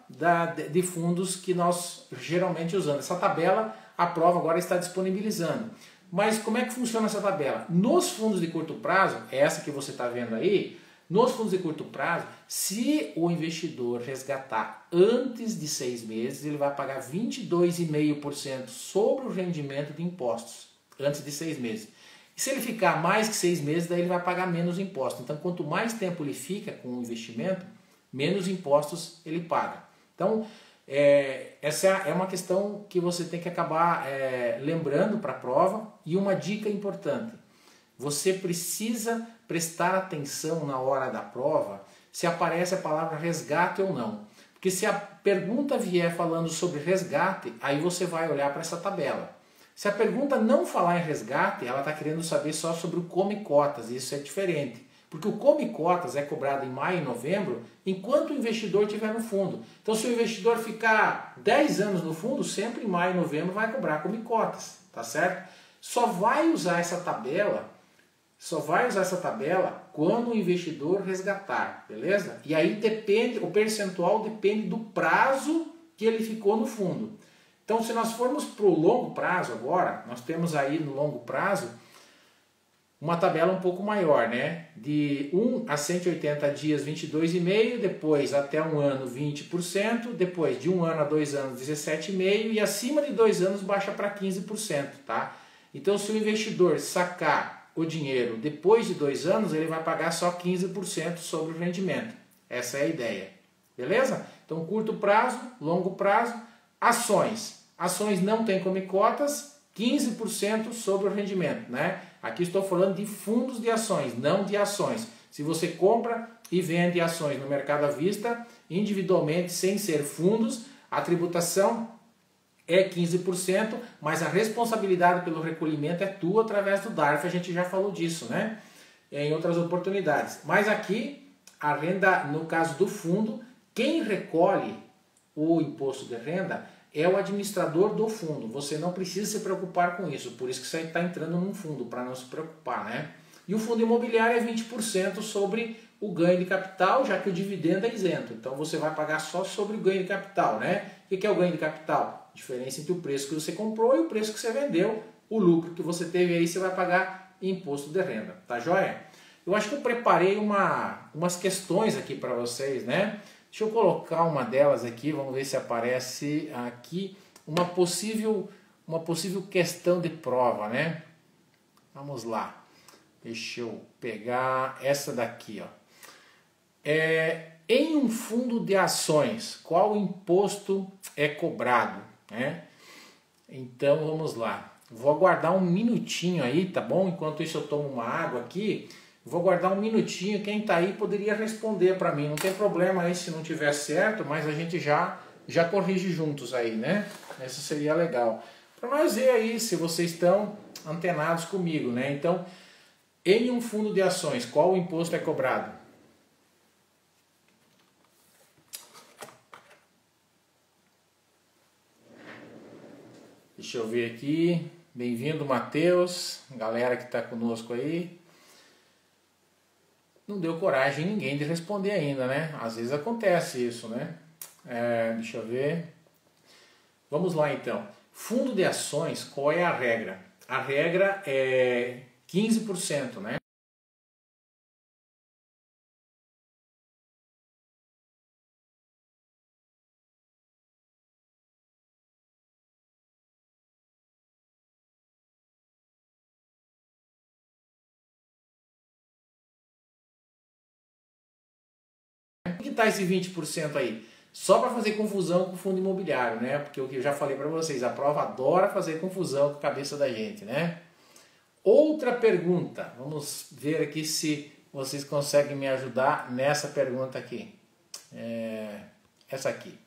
de fundos que nós geralmente usamos. Essa tabela a prova agora está disponibilizando. Mas como é que funciona essa tabela? Nos fundos de curto prazo, essa que você está vendo aí, nos fundos de curto prazo, se o investidor resgatar antes de 6 meses, ele vai pagar 22,5% sobre o rendimento de impostos, antes de 6 meses. E se ele ficar mais que 6 meses, daí ele vai pagar menos impostos. Então, quanto mais tempo ele fica com o investimento, menos impostos ele paga. Então, essa é uma questão que você tem que acabar lembrando para a prova. E uma dica importante, você precisa prestar atenção na hora da prova se aparece a palavra resgate ou não. Porque se a pergunta vier falando sobre resgate, aí você vai olhar para essa tabela. Se a pergunta não falar em resgate, ela está querendo saber só sobre o come-cotas, e isso é diferente. Porque o come-cotas é cobrado em maio e novembro, enquanto o investidor estiver no fundo. Então, se o investidor ficar 10 anos no fundo, sempre em maio e novembro vai cobrar come-cotas, tá certo? Só vai usar essa tabela quando o investidor resgatar, beleza? E aí o percentual depende do prazo que ele ficou no fundo. Então, se nós formos para o longo prazo agora, nós temos aí no longo prazo uma tabela um pouco maior, né? De 1 a 180 dias, 22,5%, depois até 1 ano, 20%, depois de 1 ano a 2 anos, 17,5%, e acima de 2 anos baixa para 15%, tá? Então, se o investidor sacar o dinheiro depois de 2 anos, ele vai pagar só 15% sobre o rendimento. Essa é a ideia, beleza? Então, curto prazo, longo prazo, ações. Ações não tem come-cotas, 15% sobre o rendimento, né? Aqui estou falando de fundos de ações, não de ações. Se você compra e vende ações no mercado à vista, individualmente, sem ser fundos, a tributação é 15%, mas a responsabilidade pelo recolhimento é tua através do DARF, a gente já falou disso, né? em outras oportunidades. Mas aqui, a renda, no caso do fundo, quem recolhe o imposto de renda é o administrador do fundo. Você não precisa se preocupar com isso, por isso que você está entrando num fundo, para não se preocupar, né? E o fundo imobiliário é 20% sobre o ganho de capital, já que o dividendo é isento. Então você vai pagar só sobre o ganho de capital, né? O que é o ganho de capital? Diferença entre o preço que você comprou e o preço que você vendeu. O lucro que você teve aí, você vai pagar imposto de renda, tá joia? Eu acho que eu preparei umas questões aqui para vocês, né? Deixa eu colocar uma delas aqui, vamos ver se aparece aqui uma possível questão de prova, né? Vamos lá. Deixa eu pegar essa daqui, ó. Em um fundo de ações, qual imposto é cobrado, né? Então vamos lá. Vou aguardar um minutinho aí, tá bom? Enquanto isso eu tomo uma água aqui. Vou aguardar um minutinho. Quem tá aí poderia responder para mim. Não tem problema aí se não tiver certo, mas a gente já corrige juntos aí, né? Isso seria legal. Para nós ver aí se vocês estão antenados comigo, né? Então, em um fundo de ações, qual o imposto é cobrado? Deixa eu ver aqui. Bem-vindo, Matheus. Galera que está conosco aí. Não deu coragem ninguém de responder ainda, né? Às vezes acontece isso, né? Deixa eu ver. Vamos lá então. Fundo de ações, qual é a regra? A regra é 15%, né? O que está esse 20% aí? Só para fazer confusão com o fundo imobiliário, né? Porque o que eu já falei para vocês, a prova adora fazer confusão com a cabeça da gente, né? Outra pergunta, vamos ver aqui se vocês conseguem me ajudar nessa pergunta aqui. Essa aqui.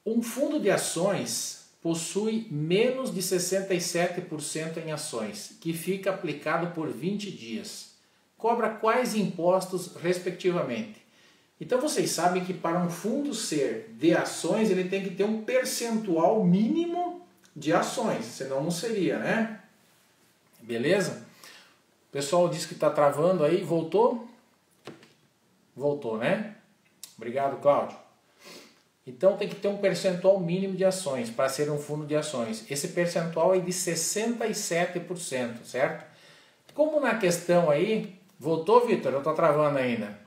Um fundo de ações possui menos de 67% em ações, que fica aplicado por 20 dias. Cobra quais impostos, respectivamente? Então vocês sabem que para um fundo ser de ações, ele tem que ter um percentual mínimo de ações, senão não seria, né? Beleza? O pessoal disse que está travando aí, voltou? Voltou, né? Obrigado, Cláudio. Então tem que ter um percentual mínimo de ações para ser um fundo de ações. Esse percentual é de 67%, certo? Como na questão aí... Voltou, Vitor? Eu estou travando ainda.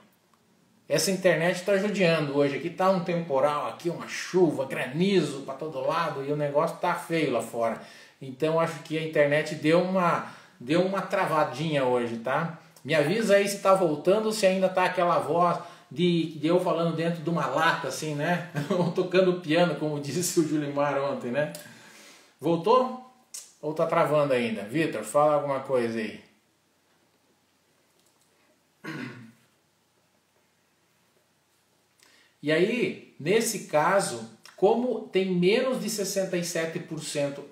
Essa internet está judiando hoje. Aqui está um temporal, aqui uma chuva, granizo para todo lado e o negócio está feio lá fora. Então acho que a internet deu uma travadinha hoje, tá? Me avisa aí se está voltando, se ainda está aquela voz de eu falando dentro de uma lata, assim, né? Ou tocando piano, como disse o Julimar ontem, né? Voltou? Ou está travando ainda? Vitor, fala alguma coisa aí. E aí, nesse caso, como tem menos de 67%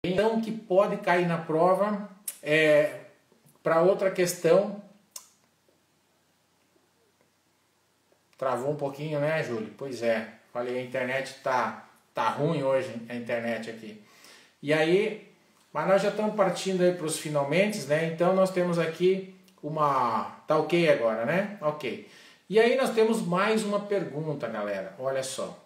então que pode cair na prova. Para outra questão, travou um pouquinho, né, Júlio? Pois é, falei, a internet está Tá ruim hoje a internet aqui. E aí, mas nós já estamos partindo aí para os finalmente, né? Então nós temos aqui uma... Tá ok agora, né? Ok. E aí nós temos mais uma pergunta, galera. Olha só.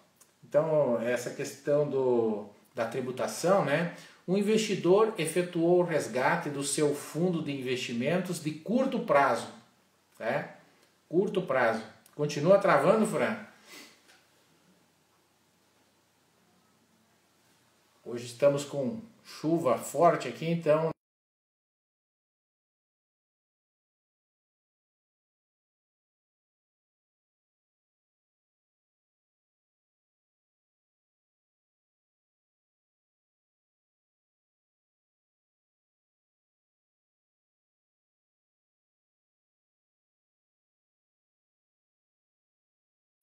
Então, essa questão da tributação, né? Um investidor efetuou o resgate do seu fundo de investimentos de curto prazo, né? Curto prazo. Continua travando, Fran? Hoje estamos com chuva forte aqui, então...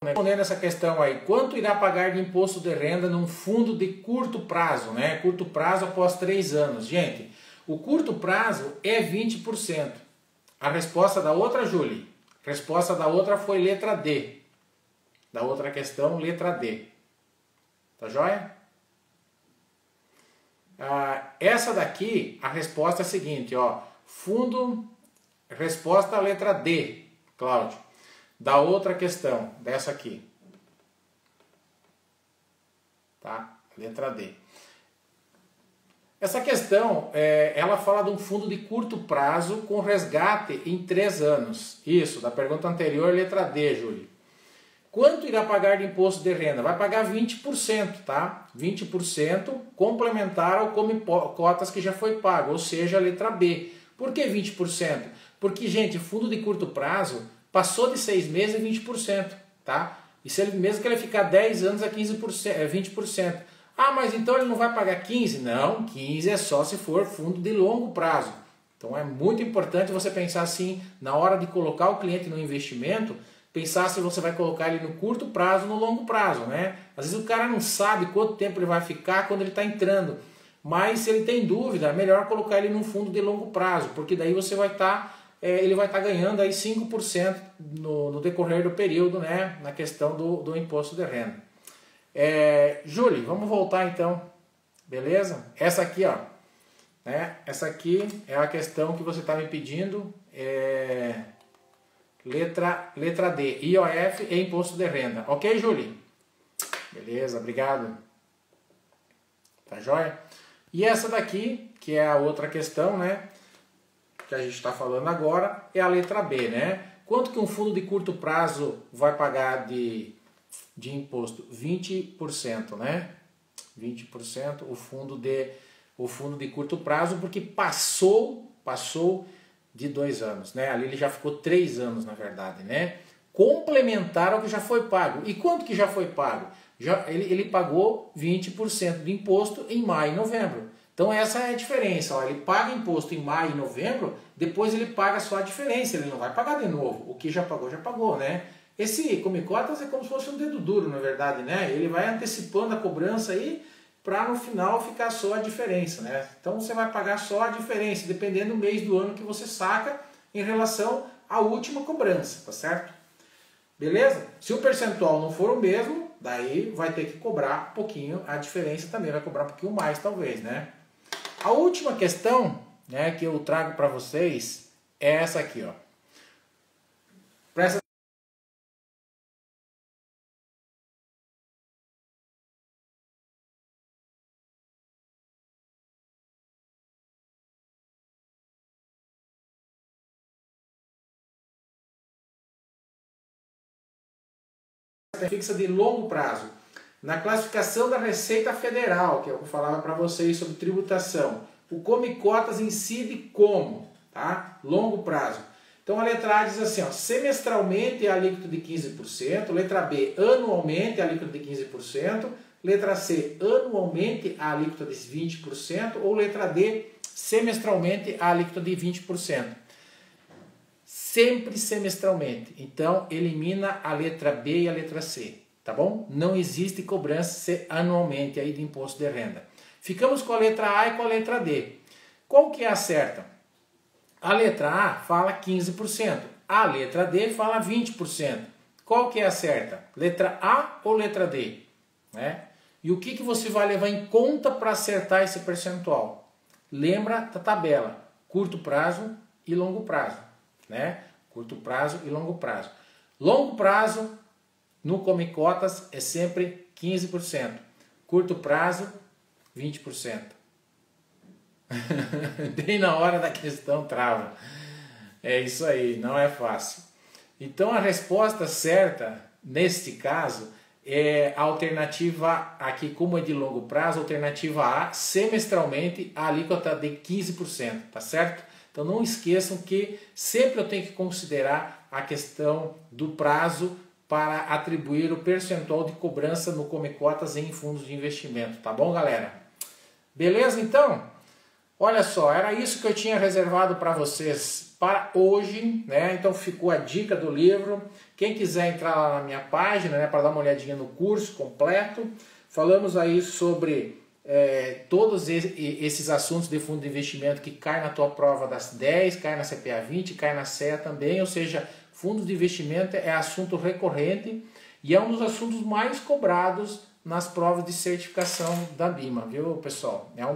Respondendo essa questão aí, quanto irá pagar de imposto de renda num fundo de curto prazo, né? Curto prazo após 3 anos. Gente, o curto prazo é 20%. A resposta da outra, Julie, resposta da outra foi letra D. Da outra questão, letra D. Tá joia? Essa daqui, a resposta é a seguinte, ó. Fundo, resposta letra D, Cláudio. Da outra questão, dessa aqui. Tá? Letra D. Essa questão, ela fala de um fundo de curto prazo com resgate em 3 anos. Isso, da pergunta anterior, letra D, Júlio. Quanto irá pagar de imposto de renda? Vai pagar 20%, tá? 20% complementar ao come cotas que já foi pago, ou seja, a letra B. Por que 20%? Porque, gente, fundo de curto prazo... Passou de 6 meses é 20%, tá? E se ele, mesmo que ele ficar 10 anos é 15%, é 20%. Ah, mas então ele não vai pagar 15%? Não, 15% é só se for fundo de longo prazo. Então é muito importante você pensar assim, na hora de colocar o cliente no investimento, pensar se você vai colocar ele no curto prazo ou no longo prazo, né? Às vezes o cara não sabe quanto tempo ele vai ficar quando ele está entrando. Mas se ele tem dúvida, é melhor colocar ele num fundo de longo prazo, porque daí você vai estar... ele vai estar ganhando aí 5% no decorrer do período, né, na questão do imposto de renda. Júlio, vamos voltar então, beleza? Essa aqui, ó, né, essa aqui é a questão que você está me pedindo, letra D, IOF e imposto de renda. Ok, Júlio? Beleza, obrigado. Tá joia? E essa daqui, que é a outra questão, né, que a gente está falando agora, é a letra B, né? Quanto que um fundo de curto prazo vai pagar de imposto? 20%, né? 20% o fundo de curto prazo, porque passou de 2 anos, né? Ali ele já ficou 3 anos, na verdade, né? Complementar ao que já foi pago. E quanto que já foi pago? Ele pagou 20% de imposto em maio e novembro. Então essa é a diferença, ó, ele paga imposto em maio e novembro, depois ele paga só a diferença, ele não vai pagar de novo, o que já pagou, né? Esse come cotas é como se fosse um dedo duro, na verdade, né? Ele vai antecipando a cobrança aí, para no final ficar só a diferença, né? Então você vai pagar só a diferença, dependendo do mês do ano que você saca, em relação à última cobrança, tá certo? Beleza? Se o percentual não for o mesmo, daí vai ter que cobrar um pouquinho a diferença também, vai cobrar um pouquinho mais talvez, né? A última questão, né, que eu trago para vocês é essa aqui, ó. Presta fixa de longo prazo. Na classificação da Receita Federal, que eu falava para vocês sobre tributação, o Come Cotas incide como? Tá? Longo prazo. Então a letra A diz assim, ó, semestralmente é a alíquota de 15%, letra B, anualmente é a alíquota de 15%, letra C, anualmente a alíquota de 20%, ou letra D, semestralmente a alíquota de 20%. Sempre semestralmente. Então, elimina a letra B e a letra C, tá bom? Não existe cobrança anualmente aí de imposto de renda. Ficamos com a letra A e com a letra D. Qual que é a certa? A letra A fala 15%, a letra D fala 20%. Qual que é a certa? Letra A ou letra D? Né? E o que você vai levar em conta para acertar esse percentual? Lembra da tabela, curto prazo e longo prazo, né? Curto prazo e longo prazo. Longo prazo, no Come Cotas, é sempre 15%. Curto prazo, 20%. Bem na hora da questão trava. É isso aí, não é fácil. Então a resposta certa, neste caso, é a alternativa aqui, como é de longo prazo, alternativa A, semestralmente, a alíquota de 15%, tá certo? Então não esqueçam que sempre eu tenho que considerar a questão do prazo para atribuir o percentual de cobrança no Come Cotas em fundos de investimento, tá bom, galera? Beleza, então? Olha só, era isso que eu tinha reservado para vocês para hoje, né? Então ficou a dica do livro. Quem quiser entrar lá na minha página, né, para dar uma olhadinha no curso completo, falamos aí sobre todos esses assuntos de fundo de investimento que cai na tua prova das 10, cai na CPA 20, cai na CEA também, ou seja, fundos de investimento é assunto recorrente e é um dos assuntos mais cobrados nas provas de certificação da BIMA, viu, pessoal? É um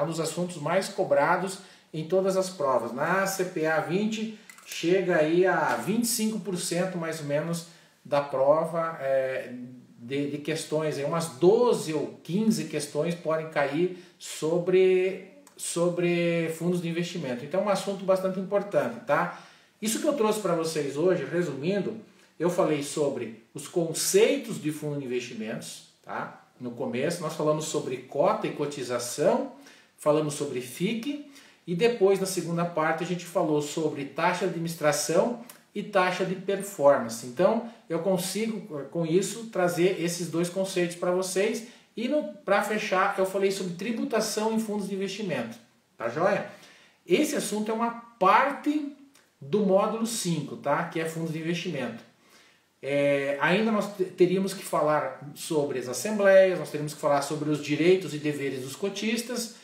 dos assuntos mais cobrados em todas as provas. Na CPA 20 chega aí a 25% mais ou menos da prova de questões. Umas 12 ou 15 questões podem cair sobre fundos de investimento. Então é um assunto bastante importante, tá? Isso que eu trouxe para vocês hoje, resumindo, eu falei sobre os conceitos de fundo de investimentos, tá? No começo nós falamos sobre cota e cotização, falamos sobre FIC e depois na segunda parte a gente falou sobre taxa de administração e taxa de performance. Então eu consigo com isso trazer esses dois conceitos para vocês e para fechar eu falei sobre tributação em fundos de investimento, tá joia? Esse assunto é uma parte do módulo 5, tá? Que é fundos de investimento. Ainda nós teríamos que falar sobre as assembleias, nós teríamos que falar sobre os direitos e deveres dos cotistas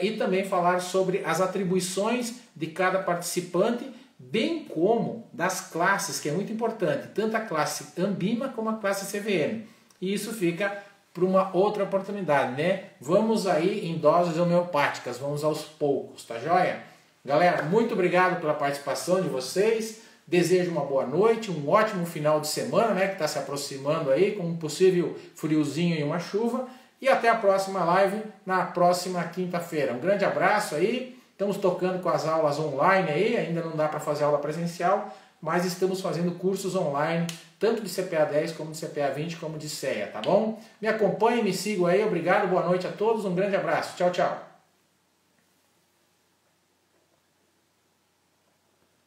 e também falar sobre as atribuições de cada participante, bem como das classes, que é muito importante, tanto a classe Ambima como a classe CVM. E isso fica para uma outra oportunidade, né? Vamos aí em doses homeopáticas, vamos aos poucos, tá joia? Galera, muito obrigado pela participação de vocês. Desejo uma boa noite, um ótimo final de semana, né, que está se aproximando aí, com um possível friozinho e uma chuva. E até a próxima live, na próxima quinta-feira. Um grande abraço aí. Estamos tocando com as aulas online aí, ainda não dá para fazer aula presencial, mas estamos fazendo cursos online, tanto de CPA 10, como de CPA 20, como de CEA, tá bom? Me acompanhem, me sigam aí. Obrigado, boa noite a todos, um grande abraço. Tchau, tchau.